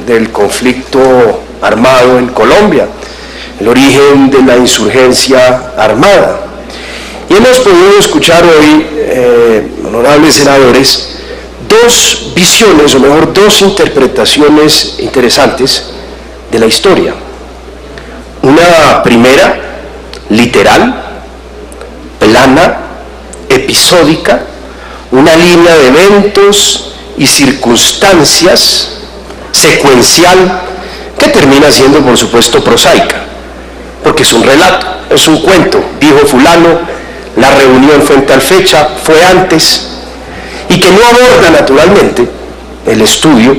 del conflicto armado en Colombia, el origen de la insurgencia armada. Y hemos podido escuchar hoy, honorables senadores, dos visiones, o mejor, dos interpretaciones interesantes de la historia. Una primera, literal, plana, episódica, una línea de eventos y circunstancias secuencial que termina siendo, por supuesto, prosaica, porque es un relato, es un cuento. Dijo fulano, la reunión fue en tal fecha, fue antes, y que no aborda naturalmente el estudio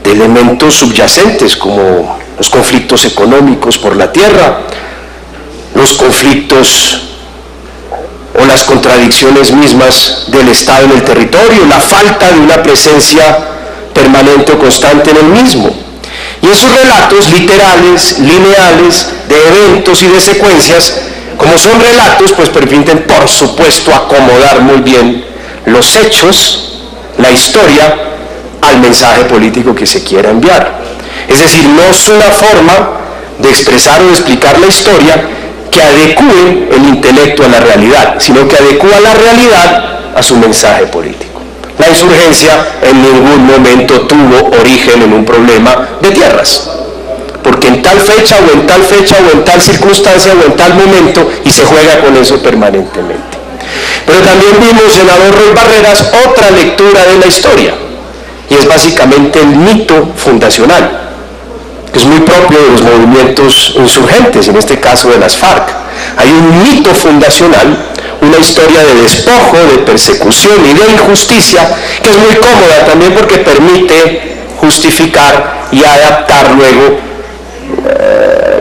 de elementos subyacentes como los conflictos económicos por la tierra, los conflictos o las contradicciones mismas del Estado en el territorio, la falta de una presencia permanente o constante en el mismo. Y esos relatos literales, lineales, de eventos y de secuencias, como son relatos, pues permiten, por supuesto, acomodar muy bien los hechos, la historia, al mensaje político que se quiera enviar. Es decir, no es una forma de expresar o de explicar la historia que adecúe el intelecto a la realidad, sino que adecúa la realidad a su mensaje político. La insurgencia en ningún momento tuvo origen en un problema de tierras, porque en tal fecha o en tal fecha o en tal circunstancia o en tal momento, y se juega con eso permanentemente. Pero también vimos, senador Roy Barreras, otra lectura de la historia, y es básicamente el mito fundacional, que es muy propio de los movimientos insurgentes, en este caso de las FARC. Hay un mito fundacional, una historia de despojo, de persecución y de injusticia, que es muy cómoda también porque permite justificar y adaptar luego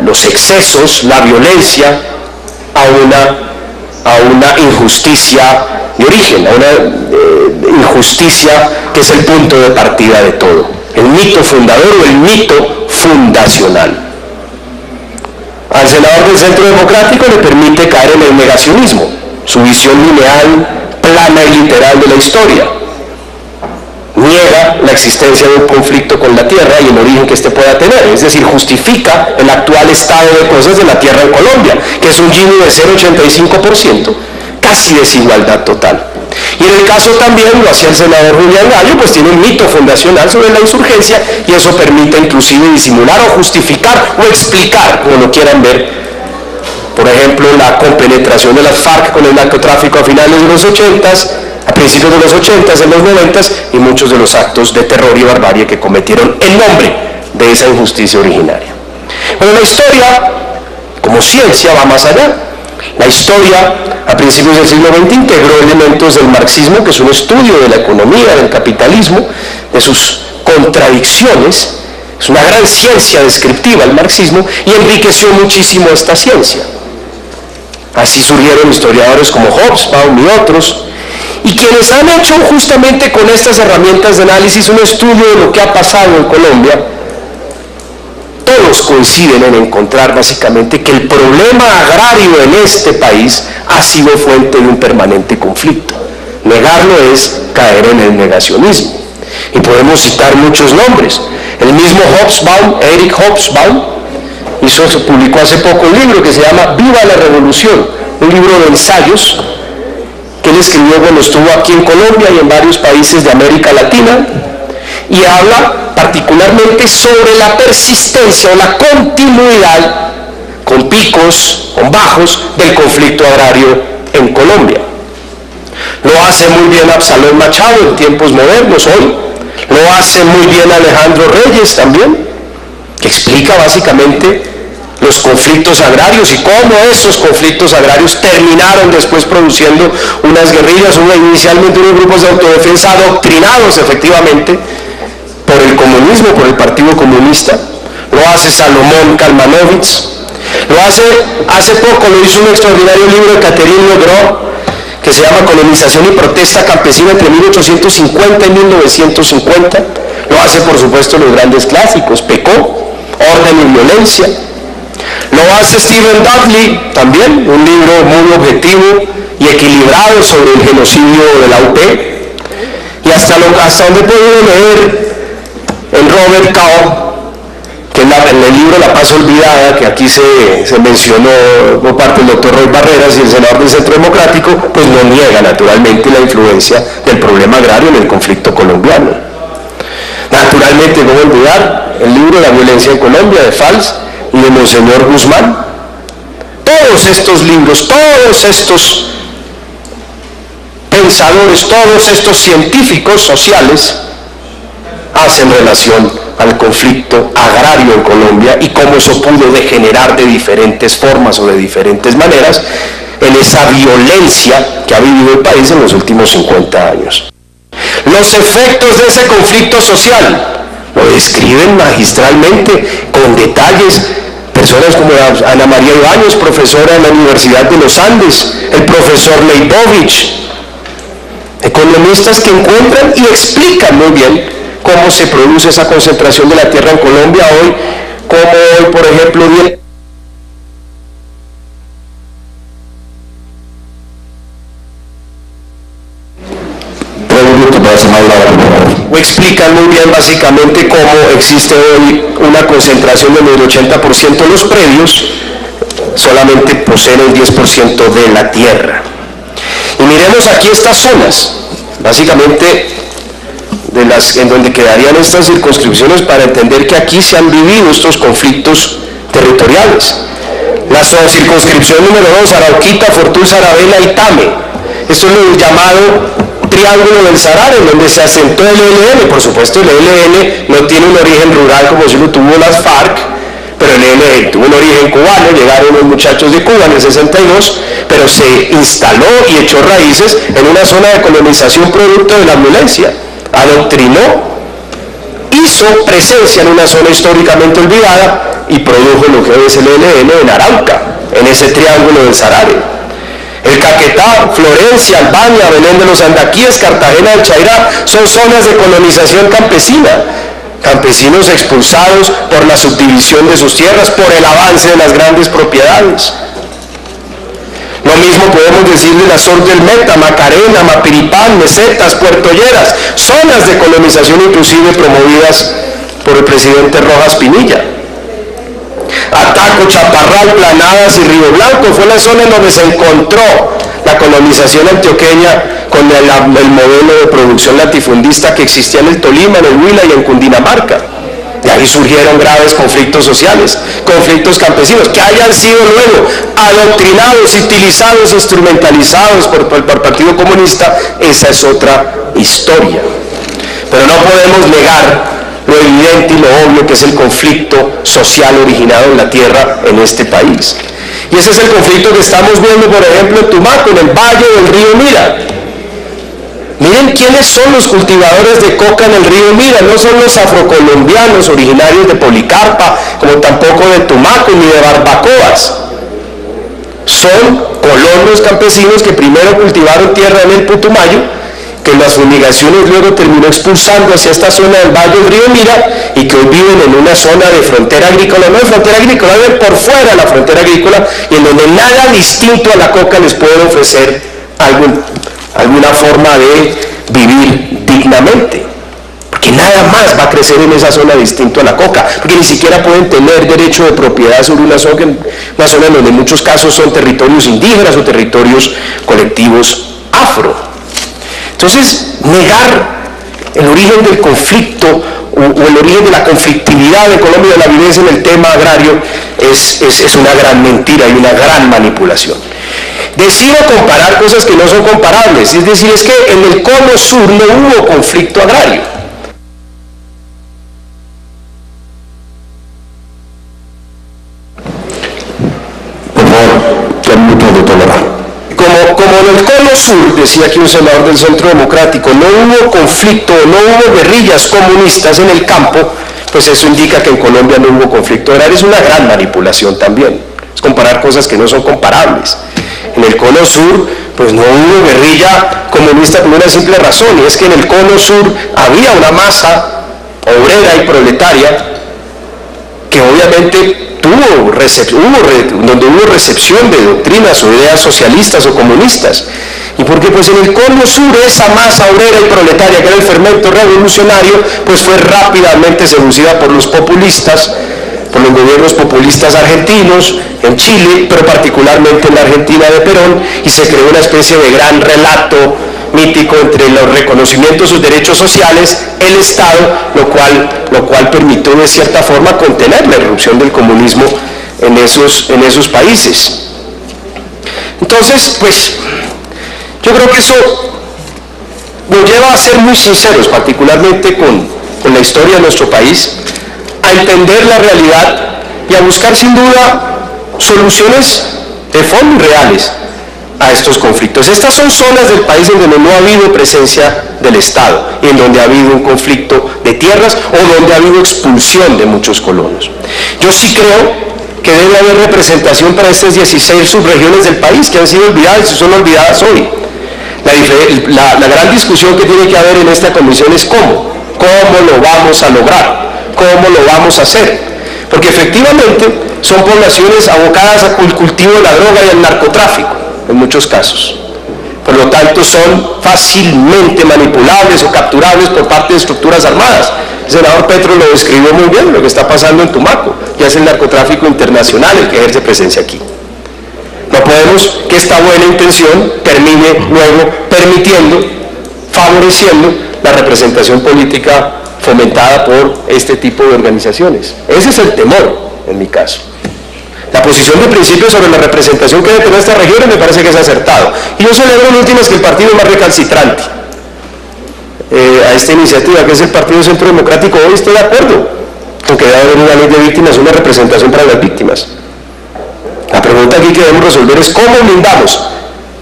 los excesos, la violencia, a una injusticia de origen, a una injusticia que es el punto de partida de todo. El mito fundador o el mito fundacional. Al senador del Centro Democrático le permite caer en el negacionismo, su visión lineal, plana y literal de la historia. Niega la existencia de un conflicto con la tierra y el origen que éste pueda tener, es decir, justifica el actual estado de cosas de la tierra en Colombia, que es un Gini de 0,85%, casi desigualdad total. Y en el caso también, lo hacía el senador Julián Gallo, pues tiene un mito fundacional sobre la insurgencia, y eso permite inclusive disimular o justificar o explicar, como lo quieran ver, por ejemplo, la compenetración de las FARC con el narcotráfico a finales de los 80s, a principios de los 80s, en los 90s, y muchos de los actos de terror y barbarie que cometieron en nombre de esa injusticia originaria. Bueno, la historia, como ciencia, va más allá. La historia, a principios del siglo XX, integró elementos del marxismo, que es un estudio de la economía, del capitalismo, de sus contradicciones. Es una gran ciencia descriptiva el marxismo, y enriqueció muchísimo esta ciencia. Así surgieron historiadores como Hobsbawm y otros, y quienes han hecho justamente con estas herramientas de análisis un estudio de lo que ha pasado en Colombia. Todos coinciden en encontrar básicamente que el problema agrario en este país ha sido fuente de un permanente conflicto. Negarlo es caer en el negacionismo. Y podemos citar muchos nombres. El mismo Hobsbawm, Eric Hobsbawm, publicó hace poco un libro que se llama Viva la Revolución, un libro de ensayos que él escribió cuando estuvo aquí en Colombia y en varios países de América Latina, y habla particularmente sobre la persistencia o la continuidad, con picos, con bajos, del conflicto agrario en Colombia. Lo hace muy bien Absalón Machado en tiempos modernos hoy, lo hace muy bien Alejandro Reyes también, que explica básicamente los conflictos agrarios y cómo esos conflictos agrarios terminaron después produciendo unas guerrillas, inicialmente unos grupos de autodefensa adoctrinados efectivamente por el comunismo, por el Partido Comunista. Lo hace Salomón Kalmanovitz, lo hace poco lo hizo un extraordinario libro de Catherine Legros que se llama Colonización y Protesta Campesina entre 1850 y 1950. Lo hace, por supuesto, los grandes clásicos, Pecó, Orden y Violencia. Lo hace Stephen Dudley también, un libro muy objetivo y equilibrado sobre el genocidio de la UP. Y hasta donde he podido leer, en Robert Cow, que en el libro La Paz Olvidada, que aquí se mencionó por parte del doctor Roy Barreras y el senador del Centro Democrático, pues no niega naturalmente la influencia del problema agrario en el conflicto colombiano. Naturalmente, no olvidar el libro La violencia en Colombia de Valls y de Monseñor Guzmán. Todos estos libros, todos estos pensadores, todos estos científicos sociales hacen relación al conflicto agrario en Colombia y cómo eso pudo degenerar de diferentes formas o de diferentes maneras en esa violencia que ha vivido el país en los últimos 50 años. Los efectos de ese conflicto social lo describen magistralmente, con detalles, personas como Ana María Ibáñez, profesora en la Universidad de los Andes, el profesor Leibovich, economistas que encuentran y explican muy bien cómo se produce esa concentración de la tierra en Colombia hoy, como hoy, por ejemplo, o explican muy bien básicamente cómo existe hoy una concentración del 80% de los predios, solamente poseen el 10% de la tierra. Y miremos aquí estas zonas, básicamente en donde quedarían estas circunscripciones para entender que aquí se han vivido estos conflictos territoriales. La circunscripción número 2, Arauquita, Fortul, Saravena y Tame. Esto es lo llamado Triángulo del Salar, en donde se asentó el ELN. Por supuesto, el ELN no tiene un origen rural como si lo tuvo las FARC, pero el ELN tuvo un origen cubano. Llegaron los muchachos de Cuba en el 62, pero se instaló y echó raíces en una zona de colonización producto de la violencia. Adoctrinó, hizo presencia en una zona históricamente olvidada y produjo lo que es el ELN en Arauca, en ese Triángulo del Sarare. El Caquetá, Florencia, Albania, Belén de los Andaquíes, Cartagena del Chairá son zonas de colonización campesina. Campesinos expulsados por la subdivisión de sus tierras, por el avance de las grandes propiedades. Lo mismo podemos decir de la Sor del Meta, Macarena, Mapiripán, Mesetas, Puerto Lleras, zonas de colonización inclusive promovidas por el presidente Rojas Pinilla. Ataco, Chaparral, Planadas y Río Blanco fue la zona en donde se encontró la colonización antioqueña con el modelo de producción latifundista que existía en el Tolima, en el Huila y en Cundinamarca. De ahí surgieron graves conflictos sociales, conflictos campesinos, que hayan sido luego adoctrinados, utilizados, instrumentalizados por el Partido Comunista, esa es otra historia. Pero no podemos negar lo evidente y lo obvio que es el conflicto social originado en la tierra en este país. Y ese es el conflicto que estamos viendo, por ejemplo, en Tumaco, en el valle del río Mira. Miren quiénes son los cultivadores de coca en el río Mira. No son los afrocolombianos originarios de Policarpa, como tampoco de Tumaco ni de Barbacoas. Son colonos campesinos que primero cultivaron tierra en el Putumayo, que en las fumigaciones luego terminó expulsando hacia esta zona del valle del río Mira y que hoy viven en una zona de frontera agrícola, no de frontera agrícola, viven por fuera de la frontera agrícola y en donde nada distinto a la coca les puede ofrecer alguna forma de vivir dignamente, porque nada más va a crecer en esa zona distinto a la coca, porque ni siquiera pueden tener derecho de propiedad sobre una zona en donde en muchos casos son territorios indígenas o territorios colectivos afro. Entonces, negar el origen del conflicto o el origen de la conflictividad de Colombia y de la violencia en el tema agrario es una gran mentira y una gran manipulación. Decir o comparar cosas que no son comparables, es decir, es que en el cono sur no hubo conflicto agrario. Por favor, que mucho de tolerar. Como en el cono sur, decía aquí un senador del Centro Democrático, no hubo conflicto, no hubo guerrillas comunistas en el campo, pues eso indica que en Colombia no hubo conflicto agrario. Es una gran manipulación también, es comparar cosas que no son comparables. En el cono sur, pues no hubo guerrilla comunista por una simple razón, y es que en el cono sur había una masa obrera y proletaria que obviamente donde hubo recepción de doctrinas o ideas socialistas o comunistas, y porque pues en el cono sur esa masa obrera y proletaria que era el fermento revolucionario pues fue rápidamente seducida por los populistas, por los gobiernos populistas argentinos, en Chile, pero particularmente en la Argentina de Perón, y se creó una especie de gran relato mítico entre los reconocimientos de sus derechos sociales, el Estado, lo cual permitió de cierta forma contener la irrupción del comunismo en esos países. Entonces, pues, yo creo que eso nos lleva a ser muy sinceros, particularmente con la historia de nuestro país, a entender la realidad y a buscar sin duda soluciones de fondo reales a estos conflictos. Estas son zonas del país en donde no ha habido presencia del Estado y en donde ha habido un conflicto de tierras o donde ha habido expulsión de muchos colonos. Yo sí creo que debe haber representación para estas 16 subregiones del país que han sido olvidadas y son olvidadas hoy. La gran discusión que tiene que haber en esta comisión es cómo lo vamos a lograr, cómo lo vamos a hacer, porque efectivamente son poblaciones abocadas al cultivo de la droga y al narcotráfico, en muchos casos. Por lo tanto, son fácilmente manipulables o capturables por parte de estructuras armadas. El senador Petro lo describió muy bien, lo que está pasando en Tumaco, ya es el narcotráfico internacional el que ejerce presencia aquí. No podemos que esta buena intención termine luego permitiendo, favoreciendo la representación política fomentada por este tipo de organizaciones. Ese es el temor, en mi caso. La posición de principio sobre la representación que debe tener estas regiones me parece que es acertado. Y yo celebro en últimas que el partido más recalcitrante a esta iniciativa, que es el Partido Centro Democrático, hoy estoy de acuerdo con que debe haber una ley de víctimas, una representación para las víctimas. La pregunta aquí que debemos resolver es cómo blindamos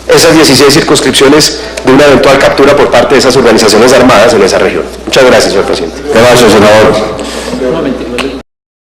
esas 16 circunscripciones de una eventual captura por parte de esas organizaciones armadas en esa región. Muchas gracias, señor presidente. Gracias, senador.